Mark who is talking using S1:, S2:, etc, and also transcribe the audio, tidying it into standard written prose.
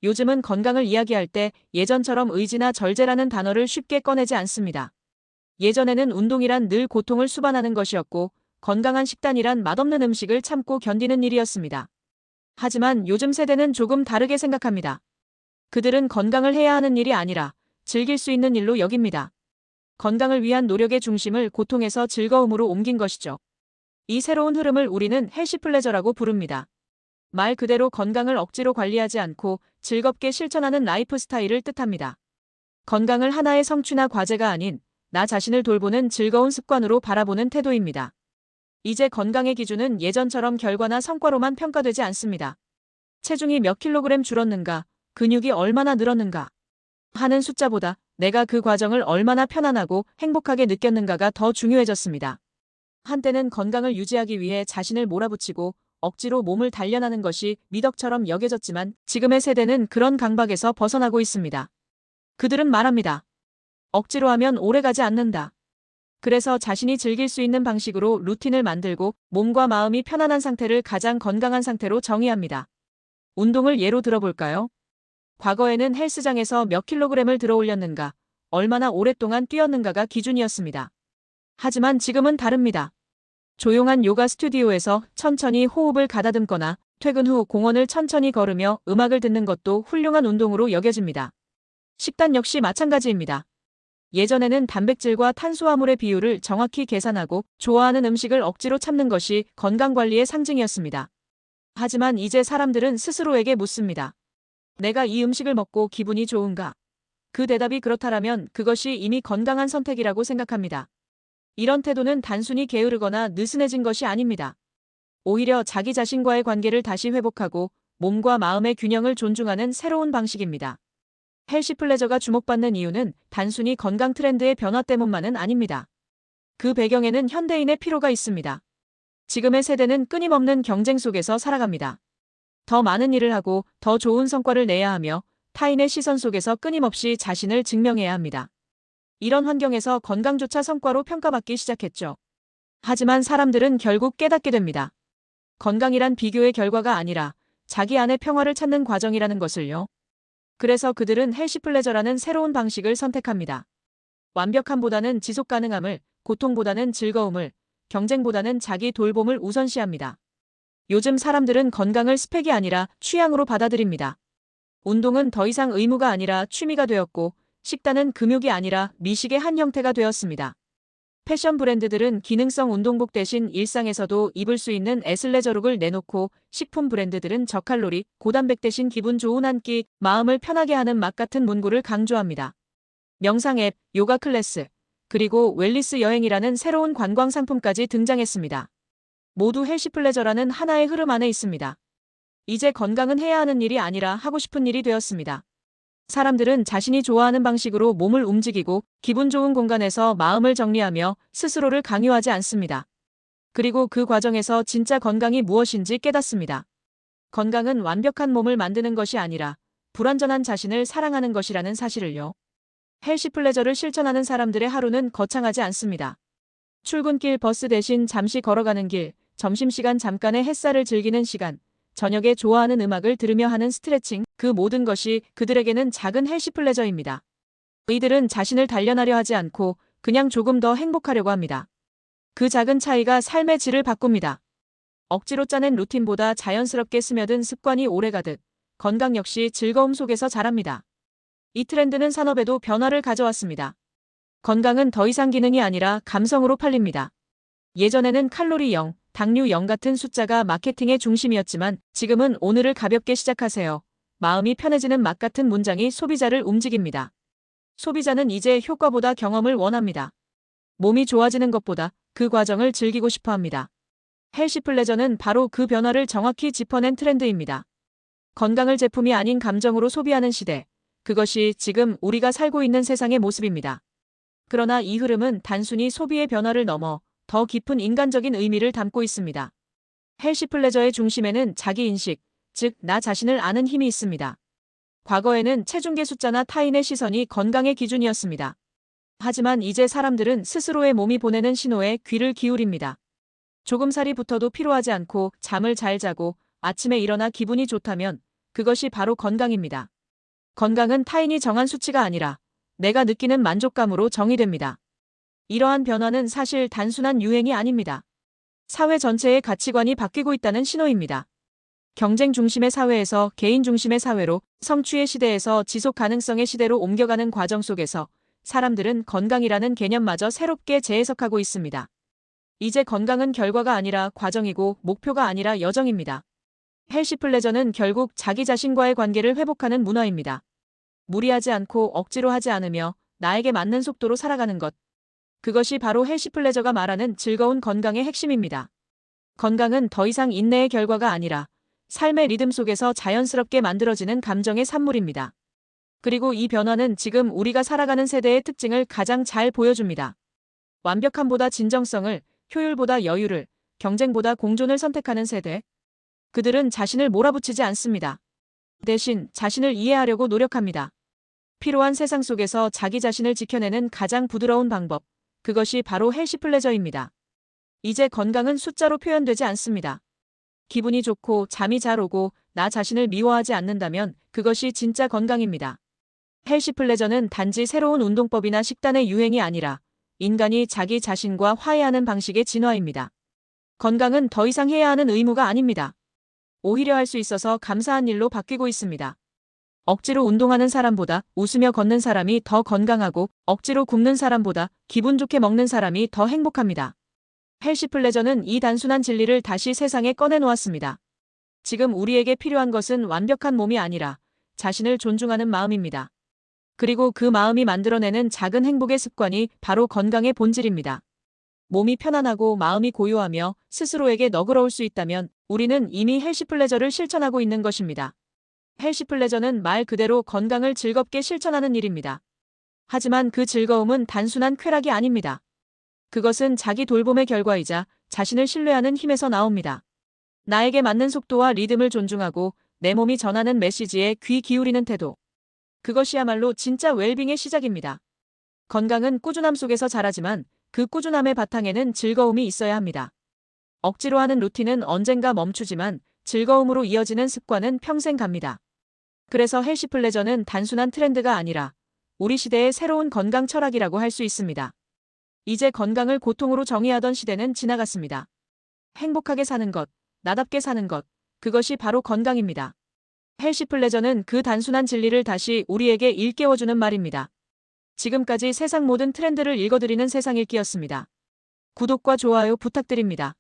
S1: 요즘은 건강을 이야기할 때 예전처럼 의지나 절제라는 단어를 쉽게 꺼내지 않습니다. 예전에는 운동이란 늘 고통을 수반하는 것이었고 건강한 식단이란 맛없는 음식을 참고 견디는 일이었습니다. 하지만 요즘 세대는 조금 다르게 생각합니다. 그들은 건강을 해야 하는 일이 아니라 즐길 수 있는 일로 여깁니다. 건강을 위한 노력의 중심을 고통에서 즐거움으로 옮긴 것이죠. 이 새로운 흐름을 우리는 헬시플레저라고 부릅니다. 말 그대로 건강을 억지로 관리하지 않고 즐겁게 실천하는 라이프 스타일을 뜻합니다. 건강을 하나의 성취나 과제가 아닌 나 자신을 돌보는 즐거운 습관으로 바라보는 태도입니다. 이제 건강의 기준은 예전처럼 결과나 성과로만 평가되지 않습니다. 체중이 몇 킬로그램 줄었는가, 근육이 얼마나 늘었는가 하는 숫자보다 내가 그 과정을 얼마나 편안하고 행복하게 느꼈는가가 더 중요해졌습니다. 한때는 건강을 유지하기 위해 자신을 몰아붙이고 억지로 몸을 단련하는 것이 미덕처럼 여겨졌지만 지금의 세대는 그런 강박에서 벗어나고 있습니다. 그들은 말합니다. 억지로 하면 오래가지 않는다. 그래서 자신이 즐길 수 있는 방식으로 루틴을 만들고 몸과 마음이 편안한 상태를 가장 건강한 상태로 정의합니다. 운동을 예로 들어볼까요? 과거에는 헬스장에서 몇 킬로그램을 들어 올렸는가, 얼마나 오랫동안 뛰었는가가 기준이었습니다. 하지만 지금은 다릅니다. 조용한 요가 스튜디오에서 천천히 호흡을 가다듬거나 퇴근 후 공원을 천천히 걸으며 음악을 듣는 것도 훌륭한 운동으로 여겨집니다. 식단 역시 마찬가지입니다. 예전에는 단백질과 탄수화물의 비율을 정확히 계산하고 좋아하는 음식을 억지로 참는 것이 건강관리의 상징이었습니다. 하지만 이제 사람들은 스스로에게 묻습니다. 내가 이 음식을 먹고 기분이 좋은가? 그 대답이 그렇다라면 그것이 이미 건강한 선택이라고 생각합니다. 이런 태도는 단순히 게으르거나 느슨해진 것이 아닙니다. 오히려 자기 자신과의 관계를 다시 회복하고 몸과 마음의 균형을 존중하는 새로운 방식입니다. 헬시플레저가 주목받는 이유는 단순히 건강 트렌드의 변화 때문만은 아닙니다. 그 배경에는 현대인의 피로가 있습니다. 지금의 세대는 끊임없는 경쟁 속에서 살아갑니다. 더 많은 일을 하고 더 좋은 성과를 내야 하며 타인의 시선 속에서 끊임없이 자신을 증명해야 합니다. 이런 환경에서 건강조차 성과로 평가받기 시작했죠. 하지만 사람들은 결국 깨닫게 됩니다. 건강이란 비교의 결과가 아니라 자기 안의 평화를 찾는 과정이라는 것을요. 그래서 그들은 헬시플레저라는 새로운 방식을 선택합니다. 완벽함보다는 지속 가능함을, 고통보다는 즐거움을, 경쟁보다는 자기 돌봄을 우선시합니다. 요즘 사람들은 건강을 스펙이 아니라 취향으로 받아들입니다. 운동은 더 이상 의무가 아니라 취미가 되었고, 식단은 금욕이 아니라 미식의 한 형태가 되었습니다. 패션 브랜드들은 기능성 운동복 대신 일상에서도 입을 수 있는 애슬레저룩을 내놓고 식품 브랜드들은 저칼로리, 고단백 대신 기분 좋은 한 끼, 마음을 편하게 하는 맛 같은 문구를 강조합니다. 명상 앱, 요가 클래스, 그리고 웰니스 여행이라는 새로운 관광 상품까지 등장했습니다. 모두 헬시플레저라는 하나의 흐름 안에 있습니다. 이제 건강은 해야 하는 일이 아니라 하고 싶은 일이 되었습니다. 사람들은 자신이 좋아하는 방식으로 몸을 움직이고 기분 좋은 공간에서 마음을 정리하며 스스로를 강요하지 않습니다. 그리고 그 과정에서 진짜 건강이 무엇인지 깨닫습니다. 건강은 완벽한 몸을 만드는 것이 아니라 불완전한 자신을 사랑하는 것이라는 사실을요. 헬시플레저를 실천하는 사람들의 하루는 거창하지 않습니다. 출근길 버스 대신 잠시 걸어가는 길, 점심시간 잠깐의 햇살을 즐기는 시간, 저녁에 좋아하는 음악을 들으며 하는 스트레칭, 그 모든 것이 그들에게는 작은 헬시플레저입니다. 이들은 자신을 단련하려 하지 않고 그냥 조금 더 행복하려고 합니다. 그 작은 차이가 삶의 질을 바꿉니다. 억지로 짜낸 루틴보다 자연스럽게 스며든 습관이 오래가듯 건강 역시 즐거움 속에서 자랍니다. 이 트렌드는 산업에도 변화를 가져왔습니다. 건강은 더 이상 기능이 아니라 감성으로 팔립니다. 예전에는 칼로리 0, 당류 0 같은 숫자가 마케팅의 중심이었지만 지금은 오늘을 가볍게 시작하세요. 마음이 편해지는 맛 같은 문장이 소비자를 움직입니다. 소비자는 이제 효과보다 경험을 원합니다. 몸이 좋아지는 것보다 그 과정을 즐기고 싶어 합니다. 헬시플레저는 바로 그 변화를 정확히 짚어낸 트렌드입니다. 건강을 제품이 아닌 감정으로 소비하는 시대. 그것이 지금 우리가 살고 있는 세상의 모습입니다. 그러나 이 흐름은 단순히 소비의 변화를 넘어 더 깊은 인간적인 의미를 담고 있습니다. 헬시플레저의 중심에는 자기인식, 즉 나 자신을 아는 힘이 있습니다. 과거에는 체중계 숫자나 타인의 시선이 건강의 기준이었습니다. 하지만 이제 사람들은 스스로의 몸이 보내는 신호에 귀를 기울입니다. 조금 살이 붙어도 피로하지 않고 잠을 잘 자고 아침에 일어나 기분이 좋다면 그것이 바로 건강입니다. 건강은 타인이 정한 수치가 아니라 내가 느끼는 만족감으로 정의됩니다. 이러한 변화는 사실 단순한 유행이 아닙니다. 사회 전체의 가치관이 바뀌고 있다는 신호입니다. 경쟁 중심의 사회에서 개인 중심의 사회로, 성취의 시대에서 지속 가능성의 시대로 옮겨가는 과정 속에서 사람들은 건강이라는 개념마저 새롭게 재해석하고 있습니다. 이제 건강은 결과가 아니라 과정이고 목표가 아니라 여정입니다. 헬시 플레저는 결국 자기 자신과의 관계를 회복하는 문화입니다. 무리하지 않고 억지로 하지 않으며 나에게 맞는 속도로 살아가는 것. 그것이 바로 헬시 플레저가 말하는 즐거운 건강의 핵심입니다. 건강은 더 이상 인내의 결과가 아니라 삶의 리듬 속에서 자연스럽게 만들어지는 감정의 산물입니다. 그리고 이 변화는 지금 우리가 살아가는 세대의 특징을 가장 잘 보여줍니다. 완벽함보다 진정성을, 효율보다 여유를, 경쟁보다 공존을 선택하는 세대. 그들은 자신을 몰아붙이지 않습니다. 대신 자신을 이해하려고 노력합니다. 필요한 세상 속에서 자기 자신을 지켜내는 가장 부드러운 방법. 그것이 바로 헬시 플레저입니다. 이제 건강은 숫자로 표현되지 않습니다. 기분이 좋고 잠이 잘 오고 나 자신을 미워하지 않는다면 그것이 진짜 건강입니다. 헬시 플레저는 단지 새로운 운동법이나 식단의 유행이 아니라 인간이 자기 자신과 화해하는 방식의 진화입니다. 건강은 더 이상 해야 하는 의무가 아닙니다. 오히려 할 수 있어서 감사한 일로 바뀌고 있습니다. 억지로 운동하는 사람보다 웃으며 걷는 사람이 더 건강하고 억지로 굶는 사람보다 기분 좋게 먹는 사람이 더 행복합니다. 헬시 플레저는 이 단순한 진리를 다시 세상에 꺼내놓았습니다. 지금 우리에게 필요한 것은 완벽한 몸이 아니라 자신을 존중하는 마음입니다. 그리고 그 마음이 만들어내는 작은 행복의 습관이 바로 건강의 본질입니다. 몸이 편안하고 마음이 고요하며 스스로에게 너그러울 수 있다면 우리는 이미 헬시 플레저를 실천하고 있는 것입니다. 헬시 플레저는 말 그대로 건강을 즐겁게 실천하는 일입니다. 하지만 그 즐거움은 단순한 쾌락이 아닙니다. 그것은 자기 돌봄의 결과이자 자신을 신뢰하는 힘에서 나옵니다. 나에게 맞는 속도와 리듬을 존중하고 내 몸이 전하는 메시지에 귀 기울이는 태도. 그것이야말로 진짜 웰빙의 시작입니다. 건강은 꾸준함 속에서 자라지만 그 꾸준함의 바탕에는 즐거움이 있어야 합니다. 억지로 하는 루틴은 언젠가 멈추지만 즐거움으로 이어지는 습관은 평생 갑니다. 그래서 헬시 플레저는 단순한 트렌드가 아니라 우리 시대의 새로운 건강 철학이라고 할 수 있습니다. 이제 건강을 고통으로 정의하던 시대는 지나갔습니다. 행복하게 사는 것, 나답게 사는 것, 그것이 바로 건강입니다. 헬시 플레저는 그 단순한 진리를 다시 우리에게 일깨워주는 말입니다. 지금까지 세상 모든 트렌드를 읽어드리는 세상 읽기였습니다. 구독과 좋아요 부탁드립니다.